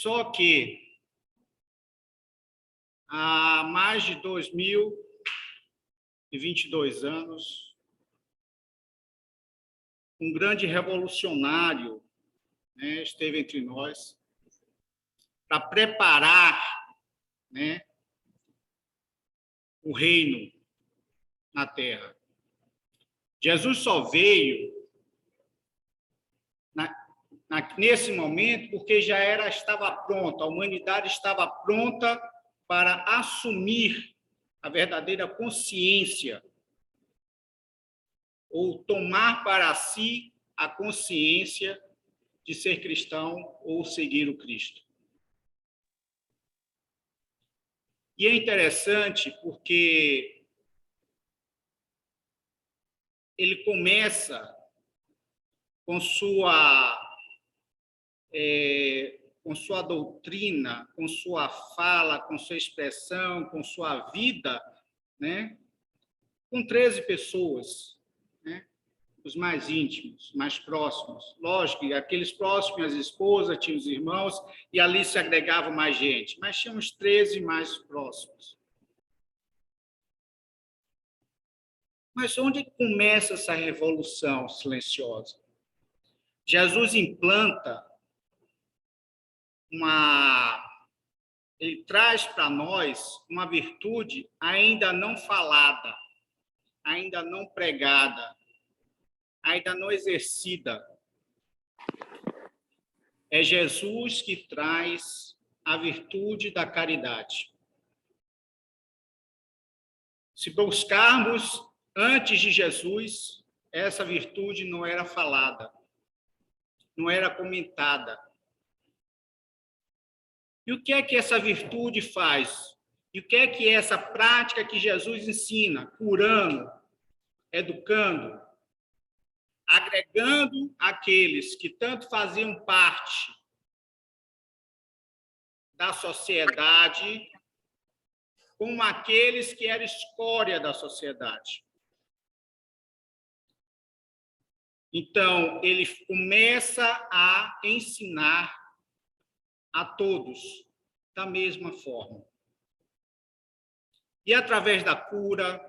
Só que há mais de 2022 anos, um grande revolucionário, né, esteve entre nós para preparar, né, o reino na Terra. Jesus só veio nesse momento porque estava pronta, a humanidade estava pronta para assumir a verdadeira consciência ou tomar para si a consciência de ser cristão ou seguir o Cristo. E é interessante porque ele começa com sua doutrina, com sua fala, com sua expressão, com sua vida, né? Com 13 pessoas, né? Os mais íntimos, mais próximos. Lógico que aqueles próximos, as esposas, tinham os irmãos, e ali se agregava mais gente, mas tínhamos 13 mais próximos. Mas onde começa essa revolução silenciosa? Jesus implanta ele traz para nós uma virtude ainda não falada, ainda não pregada, ainda não exercida. É Jesus que traz a virtude da caridade. Se buscarmos antes de Jesus, essa virtude não era falada, não era comentada. E o que é que essa virtude faz? E o que é que essa prática que Jesus ensina, curando, educando, agregando aqueles que tanto faziam parte da sociedade, como aqueles que eram escória da sociedade. Então, ele começa a ensinar a todos da mesma forma. E através da cura,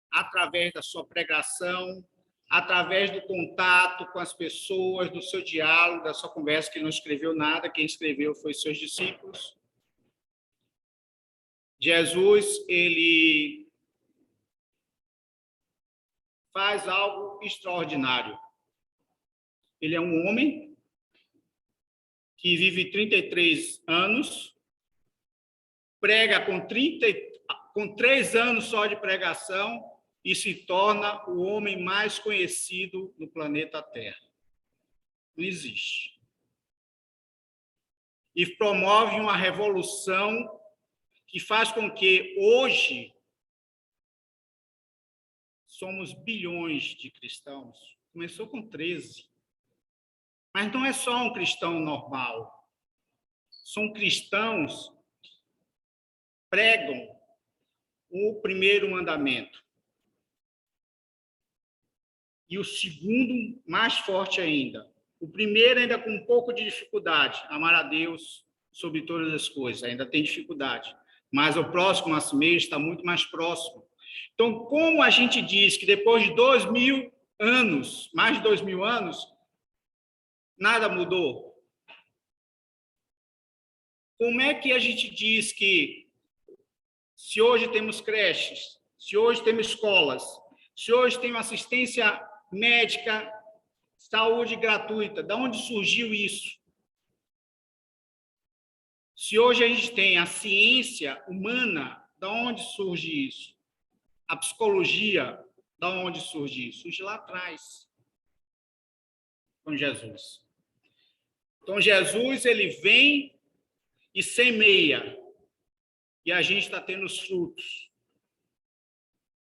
através da sua pregação, através do contato com as pessoas, do seu diálogo, da sua conversa, que ele não escreveu nada, quem escreveu foi seus discípulos. Jesus, ele faz algo extraordinário. Ele é um homem que vive 33 anos, prega com 3 anos só de pregação e se torna o homem mais conhecido no planeta Terra. Não existe. E promove uma revolução que faz com que hoje somos bilhões de cristãos. Começou com 13. Mas não é só um cristão normal. São cristãos que pregam o primeiro mandamento. E o segundo, mais forte ainda. O primeiro ainda com um pouco de dificuldade. Amar a Deus sobre todas as coisas. Ainda tem dificuldade. Mas o próximo a si mesmo está muito mais próximo. Então, como a gente diz que depois de 2000 anos, mais de 2000 anos, nada mudou? Como é que a gente diz que se hoje temos creches, se hoje temos escolas, se hoje temos assistência médica, saúde gratuita, de onde surgiu isso? Se hoje a gente tem a ciência humana, de onde surge isso? A psicologia, de onde surge isso? Surge lá atrás, com Jesus. Então, Jesus, ele vem e semeia, e a gente está tendo os frutos.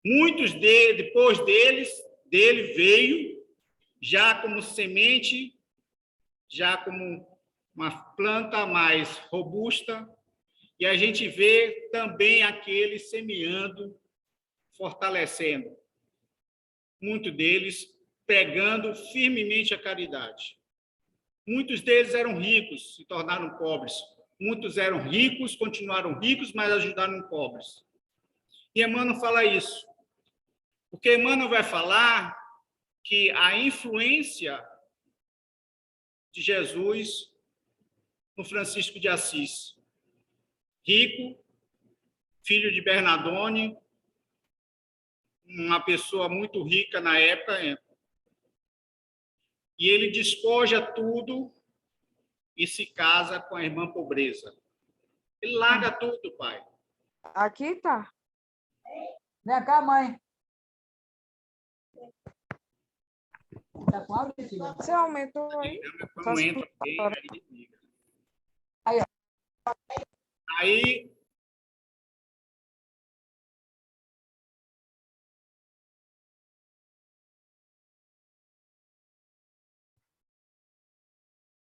Muitos depois dele veio, já como semente, já como uma planta mais robusta, e a gente vê também aqueles semeando, fortalecendo. Muitos deles pregando firmemente a caridade. Muitos deles eram ricos, se tornaram pobres. Muitos eram ricos, continuaram ricos, mas ajudaram pobres. E Emmanuel fala isso. Porque Emmanuel vai falar que a influência de Jesus no Francisco de Assis, rico, filho de Bernardone, uma pessoa muito rica na época, e ele despoja tudo e se casa com a irmã pobreza. Ele larga tudo, pai. Aqui tá. Vem cá, mãe. Tá com áudio, filha? Você aumentou aí? Quando entra alguém, aí desliga. Aí, ó. Aí,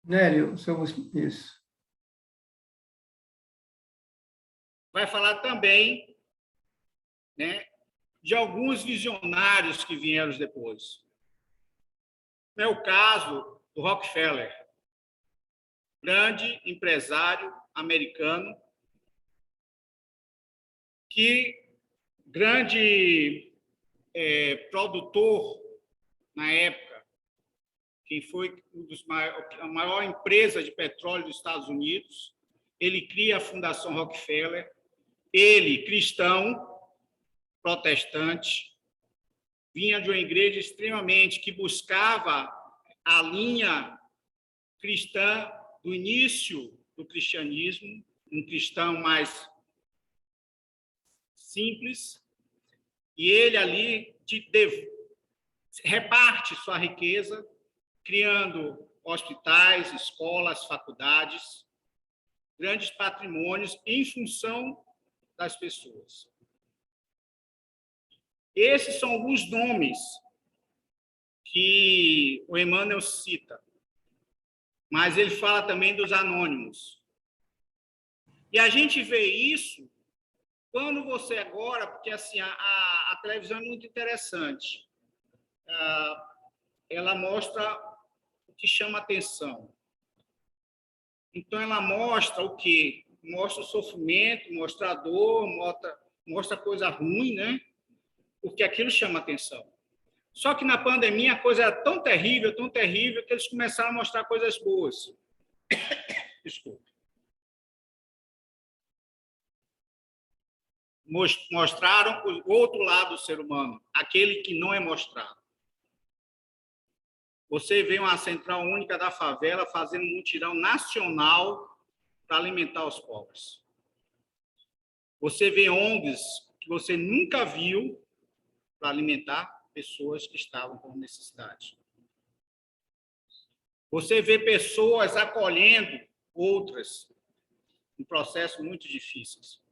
Nélio, isso. vai falar também, né, de alguns visionários que vieram depois. É o caso do Rockefeller, grande empresário americano, que grande produtor na época, que foi a maior empresa de petróleo dos Estados Unidos. Ele cria a Fundação Rockefeller. Ele, cristão, protestante, vinha de uma igreja extremamente que buscava a linha cristã do início do cristianismo, um cristão mais simples, e ele ali reparte sua riqueza, criando hospitais, escolas, faculdades, grandes patrimônios em função das pessoas. Esses são alguns nomes que o Emmanuel cita, mas ele fala também dos anônimos. E a gente vê isso quando você agora, porque assim a televisão é muito interessante, ela mostra o que chama atenção. Então, ela mostra o quê? Mostra o sofrimento, mostra a dor, mostra coisa ruim, né? Porque aquilo chama atenção. Só que na pandemia a coisa era tão terrível, que eles começaram a mostrar coisas boas. Desculpa. Mostraram o outro lado do ser humano, aquele que não é mostrado. Você vê uma central única da favela fazendo um mutirão nacional para alimentar os pobres. Você vê ONGs que você nunca viu para alimentar pessoas que estavam com necessidade. Você vê pessoas acolhendo outras em processos muito difíceis.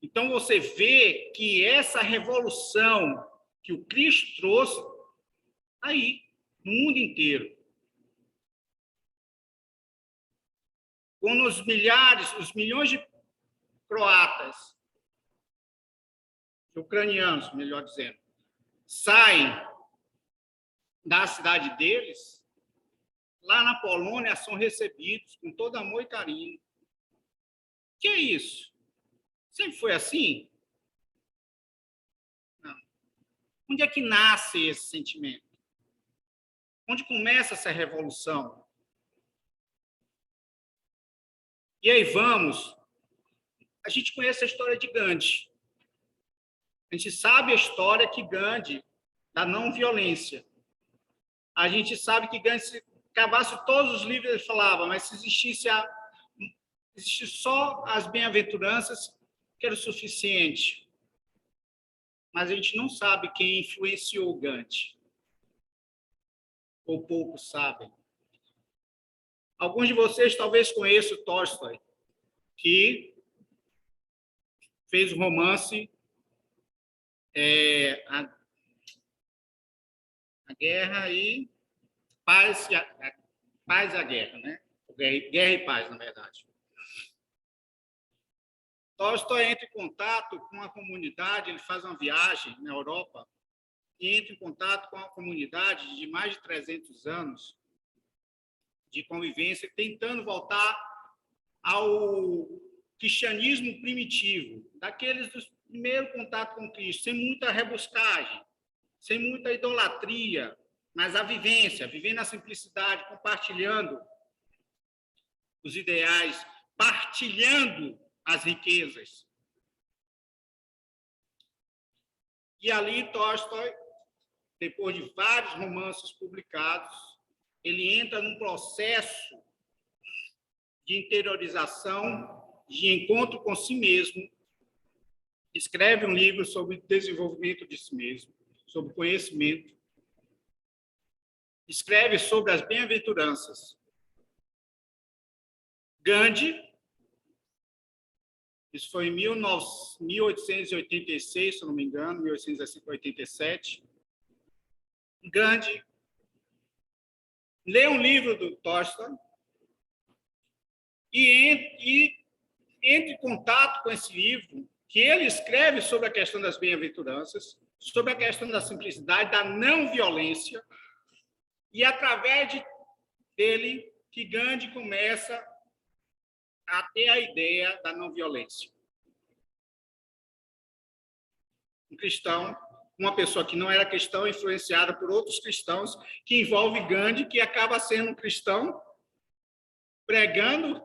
Então, você vê que essa revolução que o Cristo trouxe aí, no mundo inteiro. Quando os milhões de croatas, ucranianos, melhor dizendo, saem da cidade deles, lá na Polônia são recebidos com todo amor e carinho. O que é isso? Sempre foi assim? Não. Onde é que nasce esse sentimento? Onde começa essa revolução? E aí vamos. A gente conhece a história de Gandhi. A gente sabe a história que Gandhi, da não violência. A gente sabe que Gandhi, se acabasse todos os livros, ele falava, mas se existisse só as bem-aventuranças, que era o suficiente. Mas a gente não sabe quem influenciou Gandhi. Ou poucos sabem. Alguns de vocês talvez conheçam Tolstói, que fez o romance A Guerra e Paz e a Guerra, né? Guerra e Paz, na verdade. Tolstói entra em contato com a comunidade, ele faz uma viagem na Europa e entra em contato com a comunidade de mais de 300 anos de convivência, tentando voltar ao cristianismo primitivo, daqueles do primeiro contato com Cristo, sem muita rebuscagem, sem muita idolatria, mas a vivência, vivendo a simplicidade, compartilhando os ideais, partilhando as riquezas. E ali Tolstói, depois de vários romances publicados, ele entra num processo de interiorização, de encontro com si mesmo, escreve um livro sobre desenvolvimento de si mesmo, sobre conhecimento, escreve sobre as bem-aventuranças. Gandhi, isso foi em 1886, se não me engano, 1887. Gandhi lê um livro do Tolstói e entra em contato com esse livro, que ele escreve sobre a questão das bem-aventuranças, sobre a questão da simplicidade, da não-violência, e através dele que Gandhi começa a ter a ideia da não-violência. Um cristão, uma pessoa que não era cristão, influenciada por outros cristãos, que envolve Gandhi, que acaba sendo um cristão, pregando.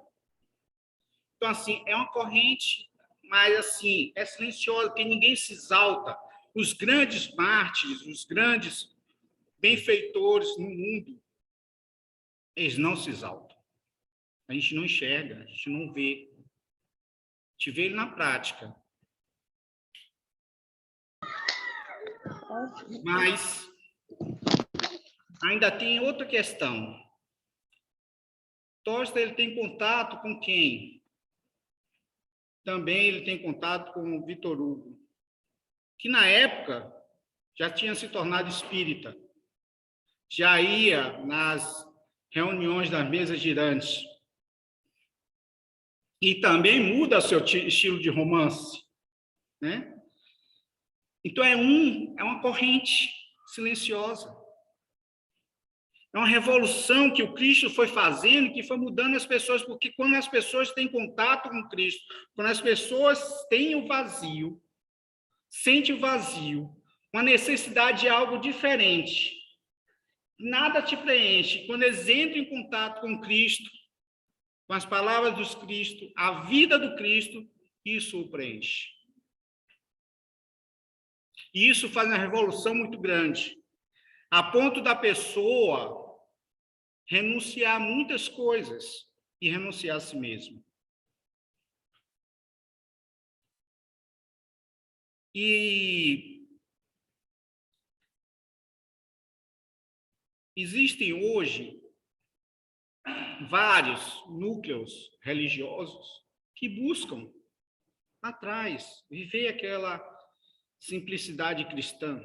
Então, assim, é uma corrente, mas, assim, é silenciosa, porque ninguém se exalta. Os grandes mártires, os grandes benfeitores no mundo, eles não se exaltam. A gente não enxerga, a gente não vê. A gente vê ele na prática. Mas ainda tem outra questão. Tolstói, ele tem contato com quem? Também ele tem contato com o Victor Hugo, que na época já tinha se tornado espírita, já ia nas reuniões das mesas girantes, e também muda seu estilo de romance, né? Então é uma corrente silenciosa. É uma revolução que o Cristo foi fazendo, que foi mudando as pessoas, porque quando as pessoas têm contato com Cristo, quando as pessoas têm o vazio, sentem o vazio, uma necessidade de algo diferente, nada te preenche. Quando eles entram em contato com Cristo, com as palavras do Cristo, a vida do Cristo, isso o preenche. E isso faz uma revolução muito grande, a ponto da pessoa renunciar a muitas coisas e renunciar a si mesmo. E existem hoje vários núcleos religiosos que buscam atrás viver aquela simplicidade cristã.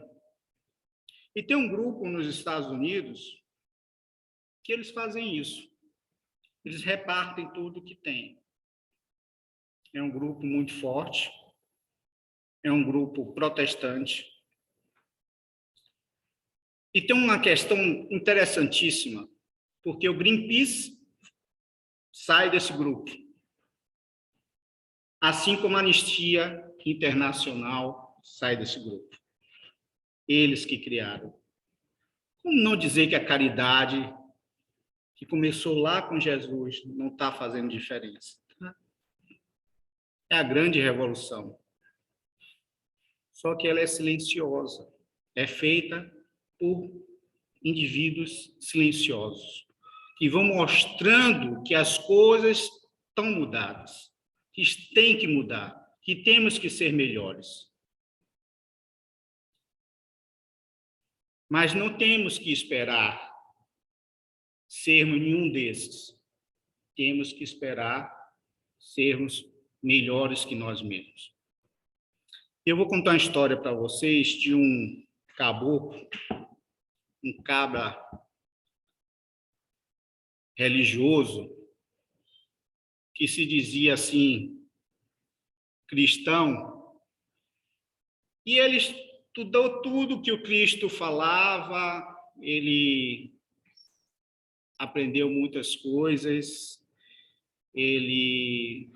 E tem um grupo nos Estados Unidos que eles fazem isso. Eles repartem tudo que tem. É um grupo muito forte, é um grupo protestante. E tem uma questão interessantíssima, porque o Greenpeace sai desse grupo, assim como a Anistia Internacional sai desse grupo. Eles que criaram. Como não dizer que a caridade, que começou lá com Jesus, não está fazendo diferença? É a grande revolução. Só que ela é silenciosa. É feita por indivíduos silenciosos, que vão mostrando que as coisas estão mudadas, que tem que mudar, que temos que ser melhores. Mas não temos que esperar sermos nenhum desses. Temos que esperar sermos melhores que nós mesmos. Eu vou contar uma história para vocês de um caboclo, um cabra religioso, que se dizia assim, cristão, e ele estudou tudo que o Cristo falava, ele aprendeu muitas coisas, ele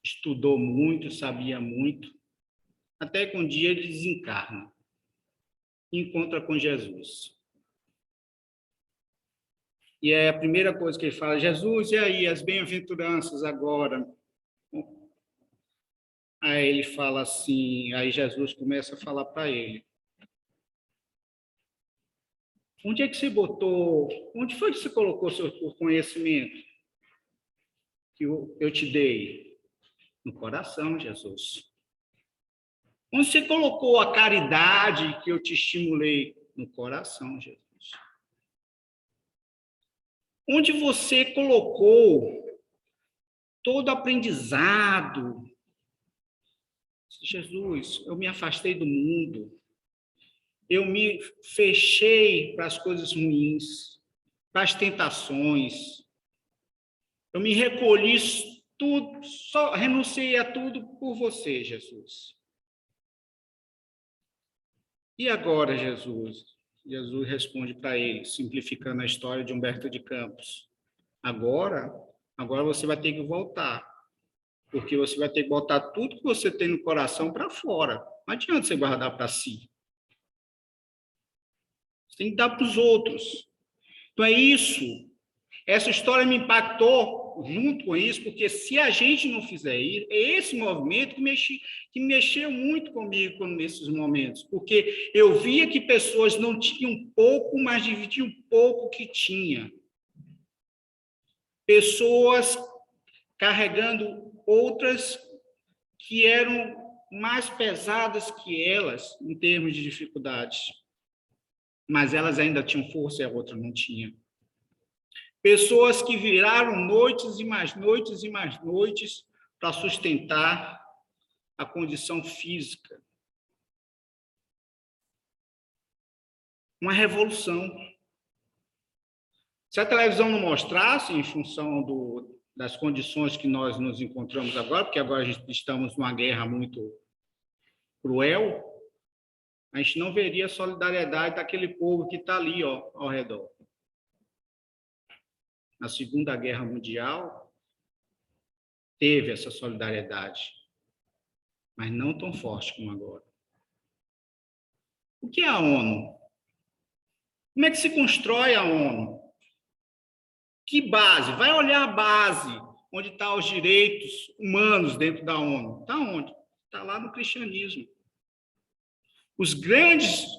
estudou muito, sabia muito, até que um dia ele desencarna, encontra com Jesus. E é a primeira coisa que ele fala: Jesus, e aí, as bem-aventuranças agora? Aí ele fala assim, aí Jesus começa a falar para ele: onde é que você botou, onde foi que você colocou seu conhecimento que eu te dei? No coração, Jesus. Onde você colocou a caridade que eu te estimulei? No coração, Jesus. Onde você colocou todo aprendizado? Jesus, eu me afastei do mundo. Eu me fechei para as coisas ruins, para as tentações. Eu me recolhi tudo, só renunciei a tudo por você, Jesus. E agora, Jesus? Jesus responde para ele, simplificando a história de Humberto de Campos. Agora você vai ter que voltar, porque você vai ter que botar tudo que você tem no coração para fora. Não adianta você guardar para si. Você tem que dar para os outros. Então é isso. Essa história me impactou junto com isso, porque se a gente não fizer isso, é esse movimento que mexeu muito comigo nesses momentos, porque eu via que pessoas não tinham pouco, mas dividiam pouco que tinha. Pessoas carregando outras que eram mais pesadas que elas, em termos de dificuldades, mas elas ainda tinham força e a outra não tinha. Pessoas que viraram noites e mais noites e mais noites para sustentar a condição física. Uma revolução. Se a televisão não mostrasse, em função das condições que nós nos encontramos agora, porque agora estamos numa guerra muito cruel, a gente não veria a solidariedade daquele povo que está ali, ó, ao redor. Na Segunda Guerra Mundial, teve essa solidariedade, mas não tão forte como agora. O que é a ONU? Como é que se constrói a ONU? Que base? Vai olhar a base, onde estão os direitos humanos dentro da ONU. Está onde? Está lá no cristianismo.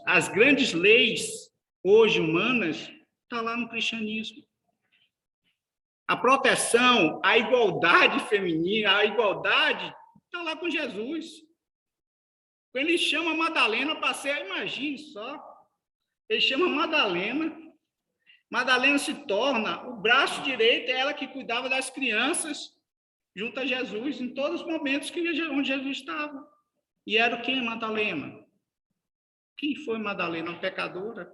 As grandes leis, hoje humanas, está lá no cristianismo. A proteção, a igualdade feminina, a igualdade, está lá com Jesus. Ele chama Madalena para ser, imagine só, ele chama Madalena. Madalena se torna o braço direito, é ela que cuidava das crianças, junto a Jesus, em todos os momentos onde Jesus estava. E era o que, Madalena? Quem foi Madalena? Uma pecadora.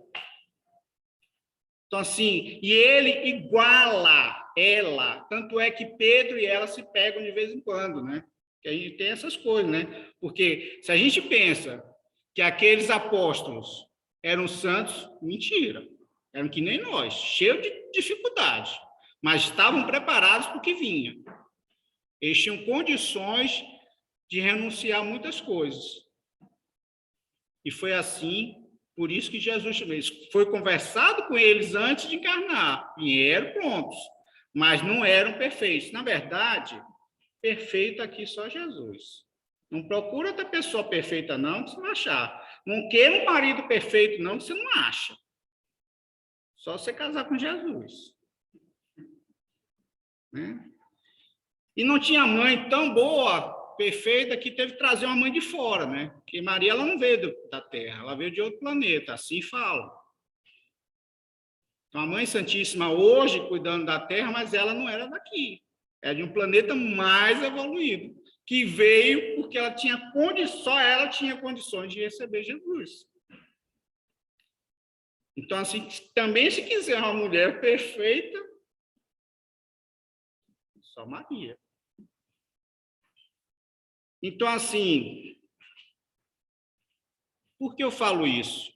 Então, assim, e ele iguala ela, tanto é que Pedro e ela se pegam de vez em quando, né? Que a gente tem essas coisas, né? Porque se a gente pensa que aqueles apóstolos eram santos, mentira. Eram que nem nós, cheios de dificuldade, mas estavam preparados para o que vinha. Eles tinham condições de renunciar a muitas coisas. E foi assim. Por isso que Jesus foi conversado com eles antes de encarnar. Vieram prontos, mas não eram perfeitos. Na verdade, perfeito aqui só Jesus. Não procura outra pessoa perfeita, não, que você não achar. Não queira um marido perfeito, não, que você não acha. Só você casar com Jesus. Né? E não tinha mãe tão boa, perfeita, que teve que trazer uma mãe de fora, né? Porque Maria, ela não veio da Terra, ela veio de outro planeta, assim fala. Então, a Mãe Santíssima hoje cuidando da Terra, mas ela não era daqui. Era de um planeta mais evoluído, que veio porque ela tinha condições, só ela tinha condições de receber Jesus. Então, assim, também se quiser uma mulher perfeita, só Maria. Então, assim, por que eu falo isso?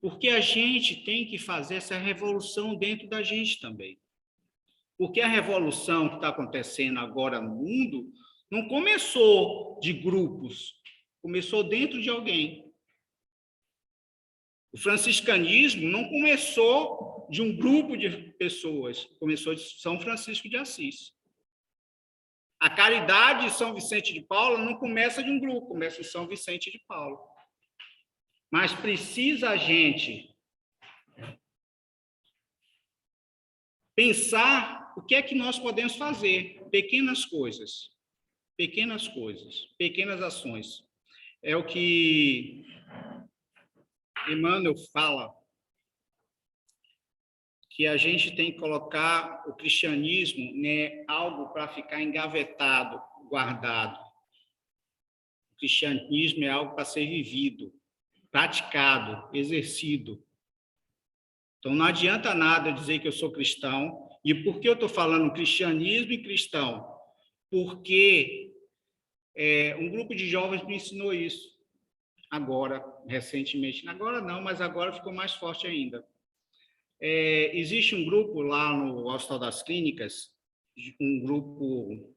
Porque a gente tem que fazer essa revolução dentro da gente também. Porque a revolução que está acontecendo agora no mundo não começou de grupos, começou dentro de alguém. O franciscanismo não começou de um grupo de pessoas, começou de São Francisco de Assis. A caridade de São Vicente de Paulo não começa de um grupo, começa de São Vicente de Paulo. Mas precisa a gente pensar o que é que nós podemos fazer, pequenas coisas, pequenas ações. É o que Emmanuel fala, que a gente tem que colocar o cristianismo, né, algo para ficar engavetado, guardado. O cristianismo é algo para ser vivido, praticado, exercido. Então, não adianta nada dizer que eu sou cristão. E por que eu estou falando cristianismo e cristão? Porque um grupo de jovens me ensinou isso. Agora, recentemente. Agora não, mas agora ficou mais forte ainda. Existe um grupo lá no Hospital das Clínicas, um grupo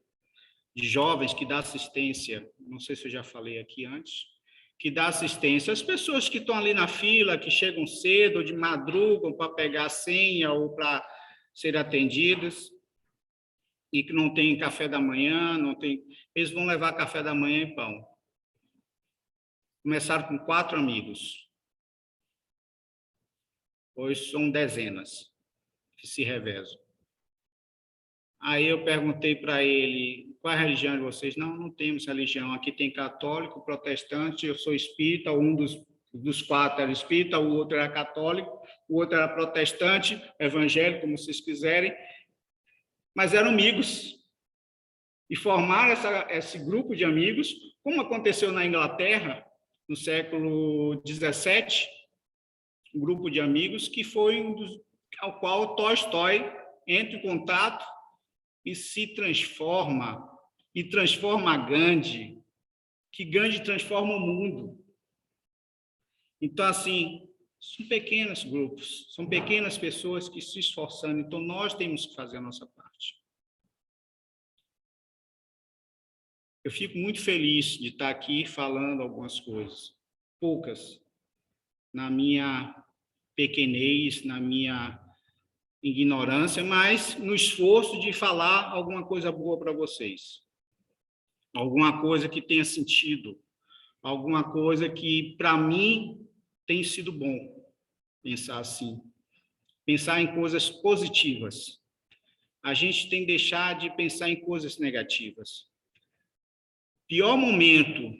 de jovens que dá assistência, não sei se eu já falei aqui antes, que dá assistência às pessoas que estão ali na fila, que chegam cedo ou de madrugam para pegar a senha ou para serem atendidas e que não tem café da manhã, eles vão levar café da manhã e pão. Começaram com 4 amigos. Hoje são dezenas que se revezam. Aí eu perguntei para ele, qual é a religião de vocês? Não temos religião. Aqui tem católico, protestante, eu sou espírita, um dos 4 era espírita, o outro era católico, o outro era protestante, evangélico, como vocês quiserem, mas eram amigos. E formaram esse grupo de amigos, como aconteceu na Inglaterra, no século XVII, um grupo de amigos que foi ao qual Tolstói entra em contato e se transforma, e transforma Gandhi, que Gandhi transforma o mundo. Então, assim, são pequenos grupos, são pequenas pessoas que se esforçando, então nós temos que fazer a nossa parte. Eu fico muito feliz de estar aqui falando algumas coisas, poucas, na minha pequenez, na minha ignorância, mas no esforço de falar alguma coisa boa para vocês. Alguma coisa que tenha sentido, alguma coisa que, para mim, tem sido bom pensar assim. Pensar em coisas positivas. A gente tem que deixar de pensar em coisas negativas. Pior momento,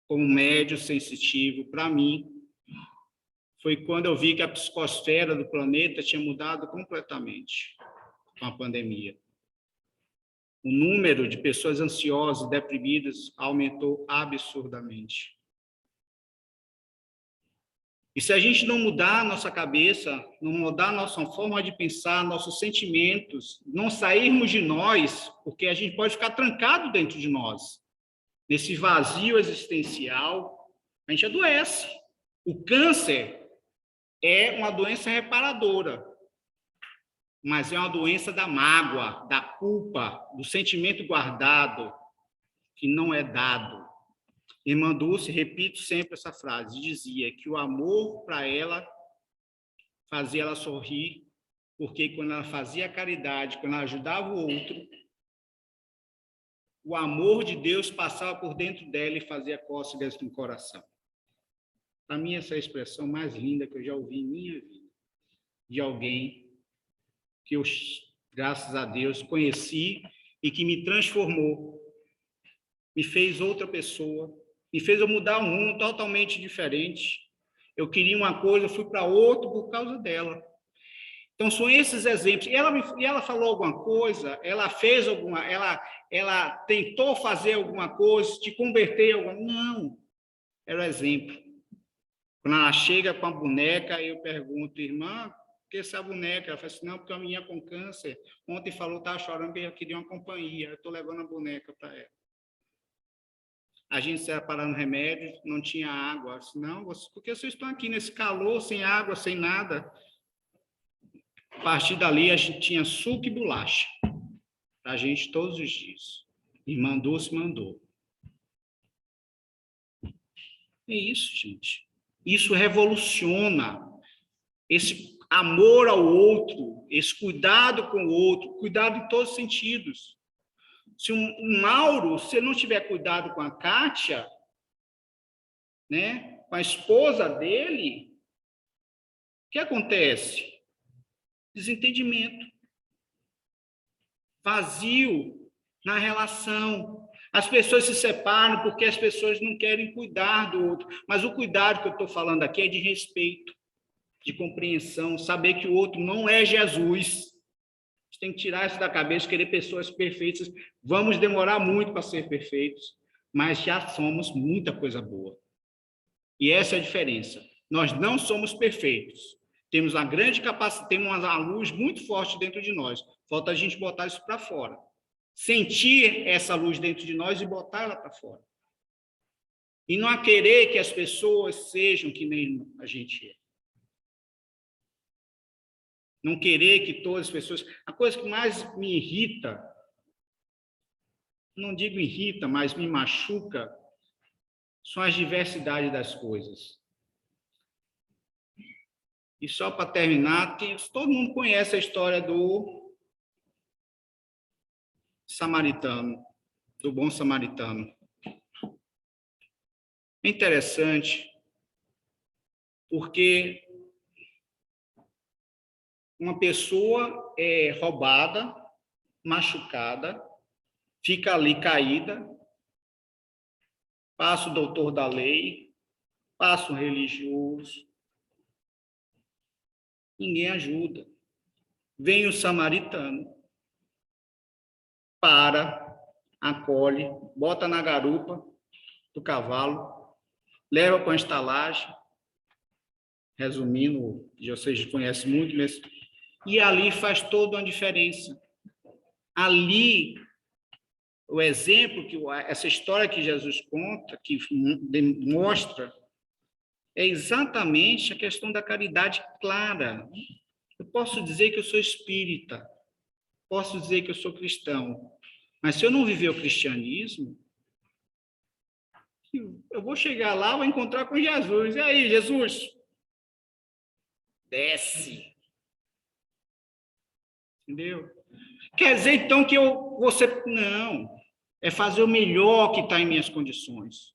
como médio sensitivo, para mim, foi quando eu vi que a psicosfera do planeta tinha mudado completamente com a pandemia. O número de pessoas ansiosas e deprimidas aumentou absurdamente. E se a gente não mudar a nossa cabeça, não mudar a nossa forma de pensar, nossos sentimentos, não sairmos de nós, porque a gente pode ficar trancado dentro de nós, nesse vazio existencial, a gente adoece. O câncer é uma doença reparadora, mas é uma doença da mágoa, da culpa, do sentimento guardado, que não é dado. Irmã Dulce, repito sempre essa frase, dizia que o amor para ela fazia ela sorrir, porque quando ela fazia a caridade, quando ela ajudava o outro, o amor de Deus passava por dentro dela e fazia cócegas no coração. Para mim, essa é a expressão mais linda que eu já ouvi em minha vida, de alguém que eu, graças a Deus, conheci e que me transformou, me fez outra pessoa, me fez eu mudar um mundo totalmente diferente. Eu queria uma coisa, eu fui para outro por causa dela. Então, são esses exemplos. E ela falou alguma coisa, ela fez alguma, ela tentou fazer alguma coisa, te converter em alguma. Não, era o exemplo. Quando ela chega com a boneca, eu pergunto, irmã, por que essa boneca? Ela fala assim, não, porque a minha com câncer, ontem falou, estava chorando, eu queria uma companhia, eu estou levando a boneca para ela. A gente separando remédio, não tinha água. Eu disse, não, porque vocês estão aqui nesse calor, sem água, sem nada. A partir dali, a gente tinha suco e bolacha para a gente todos os dias. Irmã Dulce mandou. É isso, gente. Isso revoluciona esse amor ao outro, esse cuidado com o outro, cuidado em todos os sentidos. Se um Mauro, se ele não tiver cuidado com a Kátia, né, com a esposa dele, o que acontece? Desentendimento. Vazio na relação. As pessoas se separam porque as pessoas não querem cuidar do outro. Mas o cuidado que eu estou falando aqui é de respeito, de compreensão, saber que o outro não é Jesus. A gente tem que tirar isso da cabeça, querer pessoas perfeitas. Vamos demorar muito para ser perfeitos, mas já somos muita coisa boa. E essa é a diferença. Nós não somos perfeitos. Temos uma grande capacidade, temos uma luz muito forte dentro de nós. Falta a gente botar isso para fora. Sentir essa luz dentro de nós e botar ela para fora. E não a querer que as pessoas sejam que nem a gente é. Não querer que todas as pessoas... A coisa que mais me irrita, não digo irrita, mas me machuca, são as diversidades das coisas. E só para terminar, todo mundo conhece a história do samaritano, do bom samaritano. É interessante, porque uma pessoa é roubada, machucada, fica ali caída, passa o doutor da lei, passa o religioso, ninguém ajuda. Vem o samaritano, acolhe, bota na garupa do cavalo, leva para a estalagem, resumindo, vocês conhecem muito, mas... e ali faz toda uma diferença. Ali, o exemplo, essa história que Jesus conta, que mostra, é exatamente a questão da caridade clara. Eu posso dizer que eu sou espírita, posso dizer que eu sou cristão, mas se eu não viver o cristianismo, eu vou chegar lá, vou encontrar com Jesus. E aí, Jesus? Desce. Entendeu? Quer dizer, então, que não, é fazer o melhor que está em minhas condições,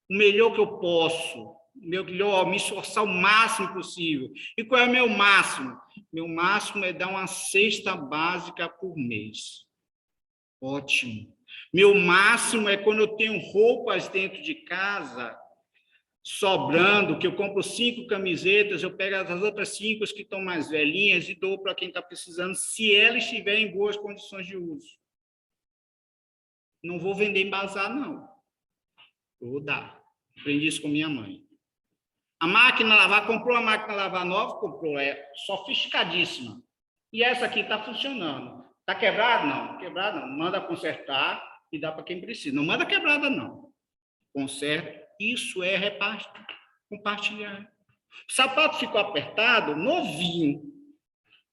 o melhor que eu posso, me esforçar o máximo possível. E qual é o meu máximo? Meu máximo é dar uma cesta básica por mês. Ótimo. Meu máximo é quando eu tenho roupas dentro de casa, sobrando, que eu compro 5 camisetas, eu pego as outras 5 que estão mais velhinhas e dou para quem está precisando, se ela estiver em boas condições de uso. Não vou vender em bazar, não. Eu vou dar. Aprendi isso com minha mãe. A máquina lavar, comprou a máquina lavar nova? Comprou, é sofisticadíssima. E essa aqui está funcionando. Está quebrada? Não. Quebrada não. Manda consertar e dá para quem precisa. Não manda quebrada, não. Conserta. Isso é compartilhar. O sapato ficou apertado, novinho.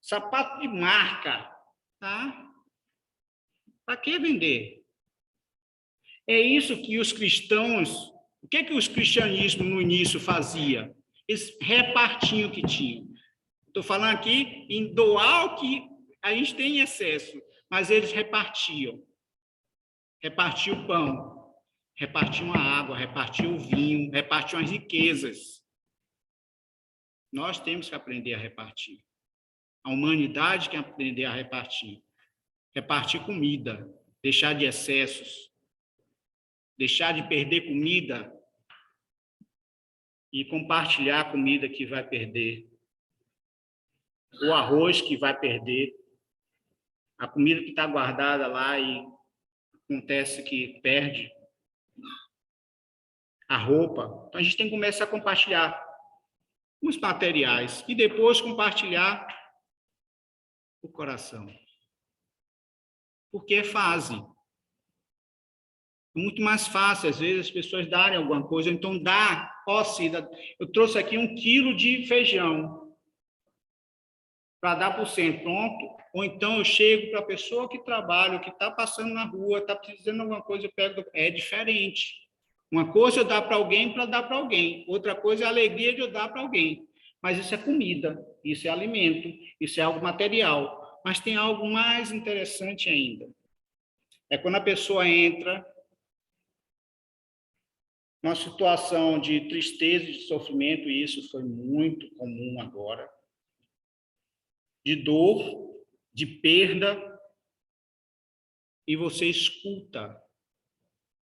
Sapato de marca. Tá? Para que vender? É isso que os cristãos... O que os cristianismos no início fazia? Eles repartiam o que tinham. Estou falando aqui em doar o que a gente tem em excesso, mas eles repartiam. Repartiam o pão, repartiam a água, repartiam o vinho, repartiam as riquezas. Nós temos que aprender a repartir. A humanidade tem que aprender a repartir. Repartir comida, deixar de excessos, deixar de perder comida e compartilhar a comida que vai perder. O arroz que vai perder. A comida que está guardada lá e acontece que perde. A roupa. Então, a gente tem que começar a compartilhar os materiais e depois compartilhar o coração. Porque é fase. É muito mais fácil, às vezes, as pessoas darem alguma coisa, ou então dá, ó, Cida, eu trouxe aqui 1 quilo de feijão para dar para o centro, pronto. Ou então eu chego para a pessoa que trabalha, que está passando na rua, está precisando de alguma coisa, eu pego. É diferente. Uma coisa eu dar para alguém, outra coisa é a alegria de eu dar para alguém. Mas isso é comida, isso é alimento, isso é algo material. Mas tem algo mais interessante ainda. É quando a pessoa entra numa situação de tristeza e de sofrimento, e isso foi muito comum agora, de dor, de perda, e você escuta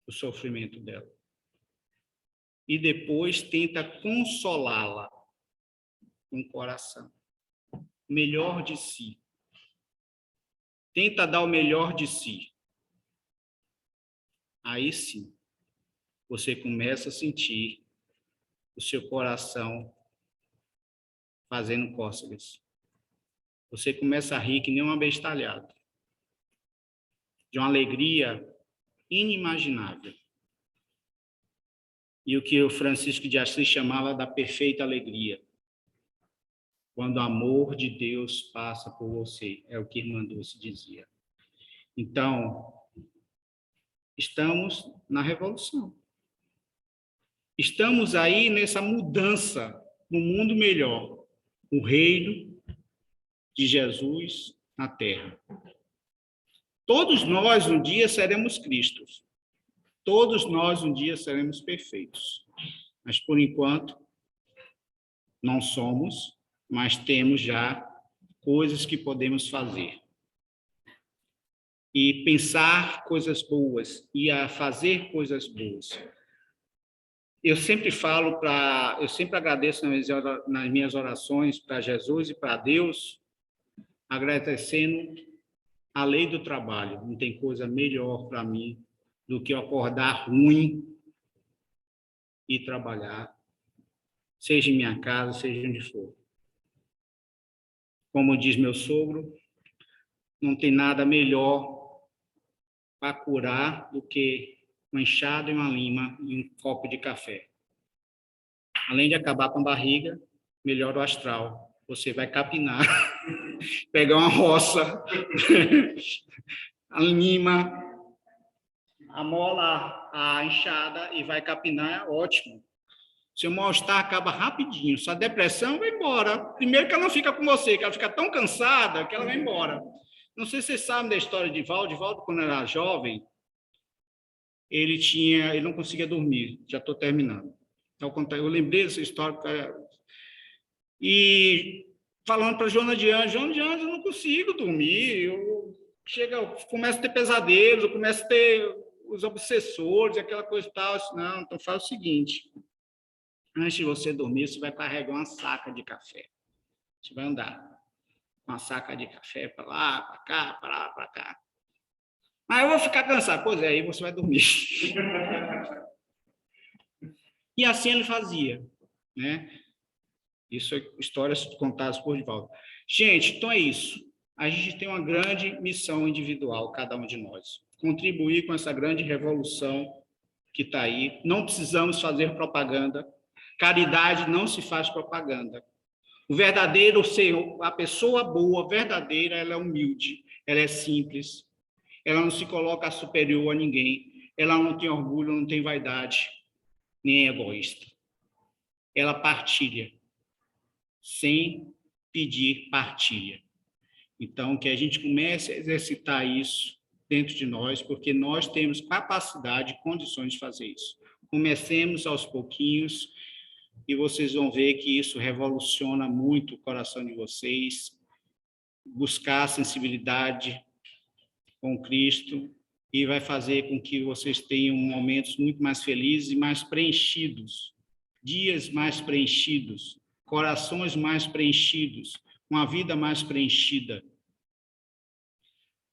o sofrimento dela. E depois tenta consolá-la com o coração. O melhor de si. Tenta dar o melhor de si. Aí sim, você começa a sentir o seu coração fazendo cócegas. Você começa a rir que nem uma bestalhada. De uma alegria inimaginável. E o que o Francisco de Assis chamava da perfeita alegria. Quando o amor de Deus passa por você, é o que Irmã Dulce dizia. Então, estamos na revolução. Estamos aí nessa mudança no mundo melhor. O reino de Jesus na terra. Todos nós um dia seremos Cristos. Todos nós um dia seremos perfeitos. Mas, por enquanto, não somos, mas temos já coisas que podemos fazer. E pensar coisas boas, e a fazer coisas boas. Eu sempre agradeço nas minhas orações para Jesus e para Deus, agradecendo a lei do trabalho. Não tem coisa melhor para mim do que eu acordar ruim e trabalhar, seja em minha casa, seja onde for. Como diz meu sogro, não tem nada melhor para curar do que uma enxada e uma lima e um copo de café. Além de acabar com a barriga, melhora o astral. Você vai capinar, pegar uma roça, a lima, amola a enxada e vai capinar, é ótimo. Seu mal-estar acaba rapidinho, sua depressão vai embora. Primeiro que ela não fica com você, que ela fica tão cansada que ela vai embora. Não sei se vocês sabem da história de Valdo. Valdo, quando era jovem, ele não conseguia dormir. Já estou terminando. Então, eu lembrei dessa história. E falando para Joana de Anjos, eu não consigo dormir. Eu começo a ter pesadelos, eu começo a ter os obsessores, aquela coisa e tal. Não, então faz o seguinte. Antes de você dormir, você vai carregar uma saca de café. Você vai andar com uma saca de café para lá, para cá, para lá, para cá. Mas eu vou ficar cansado. Pois é, aí você vai dormir. E assim ele fazia, né? Isso é histórias contadas por Divaldo. Gente, então é isso. A gente tem uma grande missão individual, cada um de nós. Contribuir com essa grande revolução que está aí. Não precisamos fazer propaganda. Caridade não se faz propaganda. O verdadeiro Senhor, a pessoa boa, verdadeira, ela é humilde, ela é simples, ela não se coloca superior a ninguém, ela não tem orgulho, não tem vaidade, nem é egoísta. Ela partilha, sem pedir partilha. Então, que a gente comece a exercitar isso dentro de nós, porque nós temos capacidade e condições de fazer isso. Comecemos aos pouquinhos, e vocês vão ver que isso revoluciona muito o coração de vocês, buscar a sensibilidade com Cristo, e vai fazer com que vocês tenham momentos muito mais felizes e mais preenchidos, dias mais preenchidos, corações mais preenchidos, uma vida mais preenchida.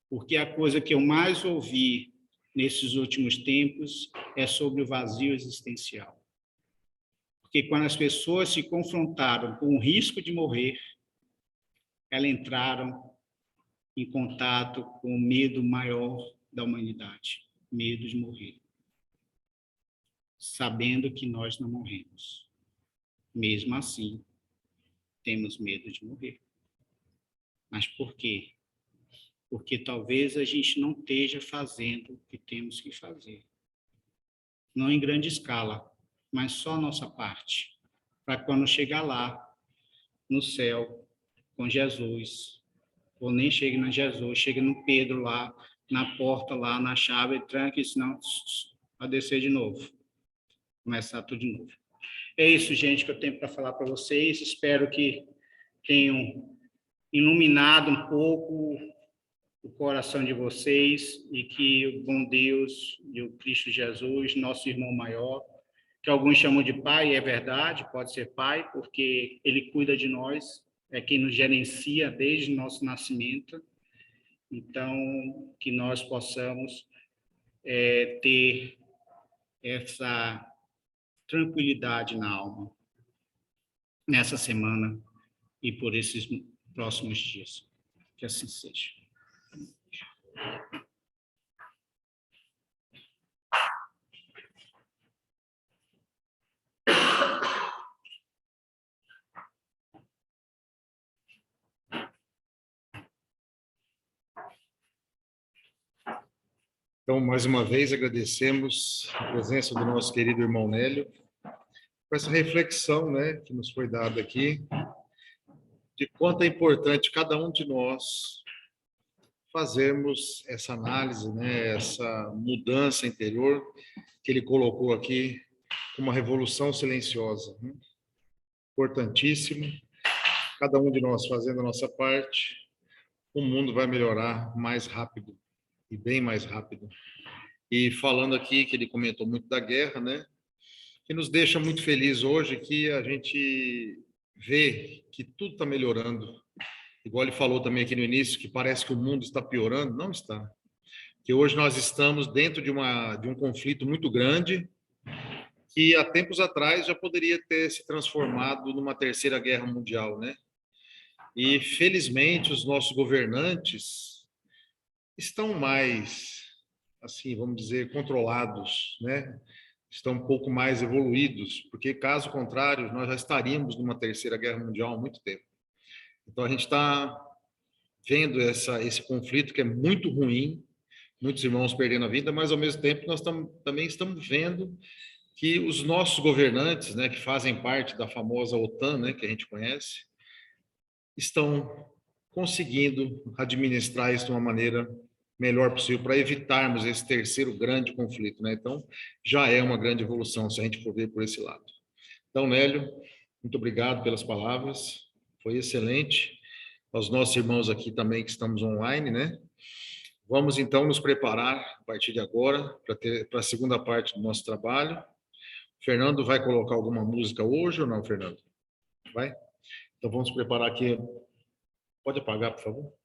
Porque a coisa que eu mais ouvi nesses últimos tempos é sobre o vazio existencial. Porque quando as pessoas se confrontaram com o risco de morrer, elas entraram em contato com o medo maior da humanidade, medo de morrer. sabendo que nós não morremos. Mesmo assim, temos medo de morrer. Mas por quê? Porque talvez a gente não esteja fazendo o que temos que fazer. Não em grande escala, mas só a nossa parte. Para quando chegar lá, no céu, com Jesus, ou nem chegue na Jesus, chegue no Pedro lá, na porta lá, na chave, tranque, senão vai descer de novo. Começar tudo de novo. É isso, gente, que eu tenho para falar para vocês. Espero que tenham iluminado um pouco o coração de vocês e que o bom Deus e o Cristo Jesus, nosso irmão maior, que alguns chamam de pai, é verdade, pode ser pai, porque ele cuida de nós, é quem nos gerencia desde o nosso nascimento. Então, que nós possamos ter essa tranquilidade na alma nessa semana e por esses próximos dias. Que assim seja. Então, mais uma vez, agradecemos a presença do nosso querido irmão Nélio, com essa reflexão, né, que nos foi dada aqui, de quanto é importante cada um de nós fazermos essa análise, né, essa mudança interior que ele colocou aqui como uma revolução silenciosa, né? Importantíssimo. Cada um de nós fazendo a nossa parte, o mundo vai melhorar mais rápido e bem mais rápido. E falando aqui, que ele comentou muito da guerra, né? Que nos deixa muito feliz hoje que a gente vê que tudo está melhorando. Igual ele falou também aqui no início, que parece que o mundo está piorando. Não está. Que hoje nós estamos dentro de um conflito muito grande, que há tempos atrás já poderia ter se transformado numa terceira guerra mundial, né? E, felizmente, os nossos governantes estão mais, assim, vamos dizer, controlados, né? Estão um pouco mais evoluídos, porque, caso contrário, nós já estaríamos numa terceira guerra mundial há muito tempo. Então, a gente está vendo esse conflito que é muito ruim, muitos irmãos perdendo a vida, mas, ao mesmo tempo, nós também estamos vendo que os nossos governantes, né, que fazem parte da famosa OTAN, né, que a gente conhece, estão conseguindo administrar isso de uma maneira melhor possível para evitarmos esse terceiro grande conflito, né? Então, já é uma grande evolução, se a gente for ver por esse lado. Então, Nélio, muito obrigado pelas palavras, foi excelente. Aos nossos irmãos aqui também que estamos online, né? Vamos, então, nos preparar, a partir de agora, para a segunda parte do nosso trabalho. O Fernando vai colocar alguma música hoje ou não, Fernando? Vai? Então, vamos preparar aqui. Pode apagar, por favor?